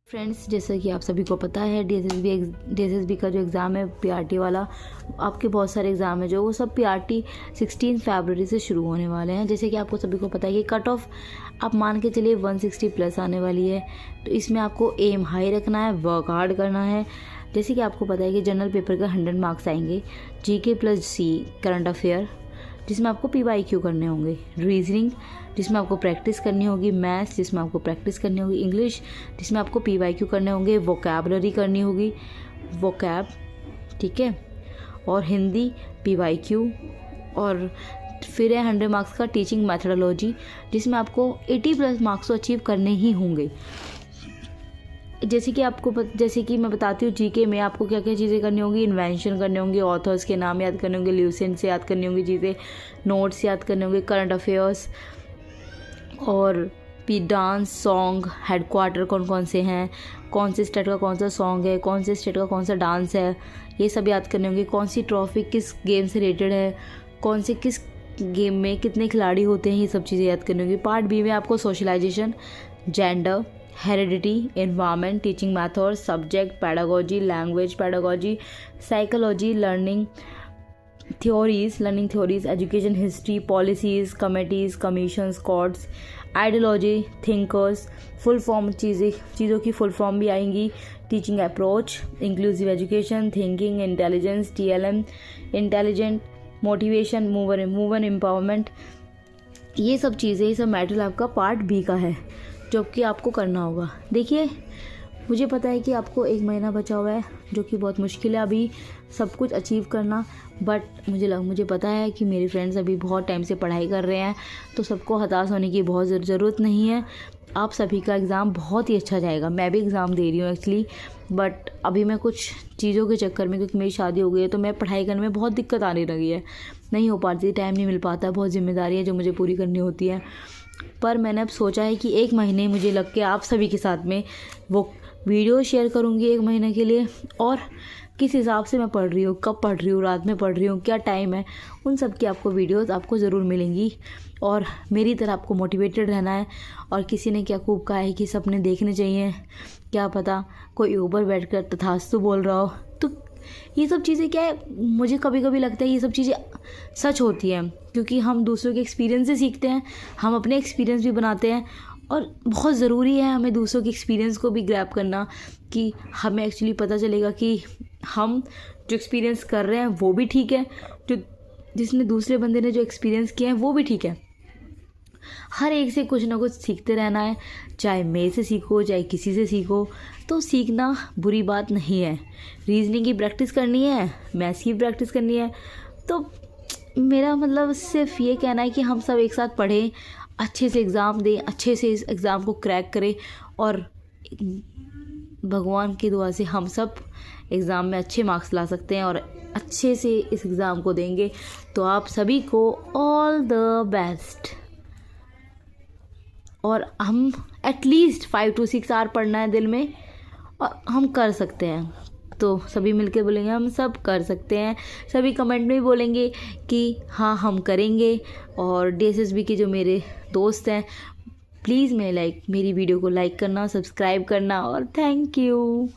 Friends, जैसा कि आप सभी को पता है डीएसएसबी का जो एग्ज़ाम है पीआरटी वाला, आपके बहुत सारे एग्ज़ाम है जो वो सब पीआरटी 16 फरवरी से शुरू होने वाले हैं। जैसे कि आपको सभी को पता है कि कट ऑफ आप मान के चलिए 160 प्लस आने वाली है, तो इसमें आपको एम हाई रखना है, वर्क हार्ड करना है। जैसे कि आपको पता है कि जनरल पेपर का 100 मार्क्स आएंगे, जीके प्लस सी करंट अफेयर जिसमें आपको पीवाईक्यू करने होंगे, रीजनिंग जिसमें आपको प्रैक्टिस करनी होगी, मैथ्स जिसमें आपको प्रैक्टिस करनी होगी, इंग्लिश जिसमें आपको पीवाईक्यू करने होंगे, वोकैबलरी करनी होगी, वोकैब, ठीक है, और हिंदी पीवाईक्यू, और फिर है 100 मार्क्स का टीचिंग मैथडोलॉजी जिसमें आपको 80 प्लस मार्क्स तो अचीव करने ही होंगे। जैसे कि मैं बताती हूँ, जीके में आपको क्या क्या चीज़ें करनी होंगी, इन्वेंशन करने होंगे, ऑथर्स के नाम याद करने होंगे, ल्यूसेंट से याद करनी होंगी चीज़ें, नोट्स याद करने होंगे, करंट अफेयर्स और डांस, सॉन्ग, हेडक्वार्टर कौन कौन से हैं, कौन से स्टेट का कौन सा सॉन्ग है, कौन से स्टेट का कौन सा डांस है, ये सब याद करने होंगे। कौन सी ट्रॉफी किस गेम से रिलेटेड है, कौन से किस गेम में कितने खिलाड़ी होते हैं, ये सब चीज़ें याद करनी होंगी। पार्ट बी में आपको socialization, gender, heredity, environment, teaching method, subject, pedagogy, language pedagogy, psychology, learning theories, education history, policies, committees, commissions, codes, ideology, thinkers, full form चीज़ों की फुल फॉर्म भी आएंगी, teaching approach, inclusive education, thinking, intelligence, TLM, intelligent, motivation, mover empowerment, ये सब चीज़ें, ये सब matter आपका पार्ट बी का है जो कि आपको करना होगा। देखिए, मुझे पता है कि आपको 1 महीना बचा हुआ है जो कि बहुत मुश्किल है अभी सब कुछ अचीव करना, बट मुझे पता है कि मेरे फ्रेंड्स अभी बहुत टाइम से पढ़ाई कर रहे हैं, तो सबको हताश होने की बहुत ज़रूरत नहीं है। आप सभी का एग्ज़ाम बहुत ही अच्छा जाएगा। मैं भी एग्ज़ाम दे रही हूँ एक्चुअली, बट अभी मैं कुछ चीज़ों के चक्कर में, क्योंकि मेरी शादी हो गई है तो मैं पढ़ाई करने में बहुत दिक्कत आने लगी है, नहीं हो पाती, टाइम नहीं मिल पाता, बहुत जिम्मेदारी है जो मुझे पूरी करनी होती है। पर मैंने अब सोचा है कि 1 महीने मुझे लग के आप सभी के साथ में वो वीडियो शेयर करूँगी 1 महीने के लिए, और किस हिसाब से मैं पढ़ रही हूँ, कब पढ़ रही हूँ, रात में पढ़ रही हूँ, क्या टाइम है, उन सब की आपको वीडियोस आपको ज़रूर मिलेंगी। और मेरी तरह आपको मोटिवेटेड रहना है। और किसी ने क्या खूब कहा है कि सपने देखने चाहिए, क्या पता कोई ऊपर बैठकर तथास्तु बोल रहा हो, तो ये सब चीज़ें क्या है, मुझे कभी कभी लगता है ये सब चीज़ें सच होती हैं, क्योंकि हम दूसरों के एक्सपीरियंस से सीखते हैं, हम अपने एक्सपीरियंस भी बनाते हैं, और बहुत ज़रूरी है हमें दूसरों के एक्सपीरियंस को भी ग्रैब करना, कि हमें एक्चुअली पता चलेगा कि हम जो एक्सपीरियंस कर रहे हैं वो भी ठीक है, जो जिसने दूसरे बंदे ने जो एक्सपीरियंस किया है वो भी ठीक है। हर एक से कुछ ना कुछ सीखते रहना है, चाहे मेरे से सीखो चाहे किसी से सीखो, तो सीखना बुरी बात नहीं है। रीजनिंग की प्रैक्टिस करनी है, मैथ्स की प्रैक्टिस करनी है, तो मेरा मतलब सिर्फ ये कहना है कि हम सब एक साथ पढ़ें, अच्छे से एग्ज़ाम दें, अच्छे से इस एग्ज़ाम को क्रैक करें, और भगवान की दुआ से हम सब एग्ज़ाम में अच्छे मार्क्स ला सकते हैं और अच्छे से इस एग्ज़ाम को देंगे। तो आप सभी को ऑल द बेस्ट। और हम एटलीस्ट 5 to 6 आवर पढ़ना है दिन में, और हम कर सकते हैं। तो सभी मिलके बोलेंगे हम सब कर सकते हैं, सभी कमेंट में भी बोलेंगे कि हाँ हम करेंगे। और डीएसएसबी के जो मेरे दोस्त हैं, प्लीज़ मेरी वीडियो को लाइक करना, सब्सक्राइब करना, और थैंक यू।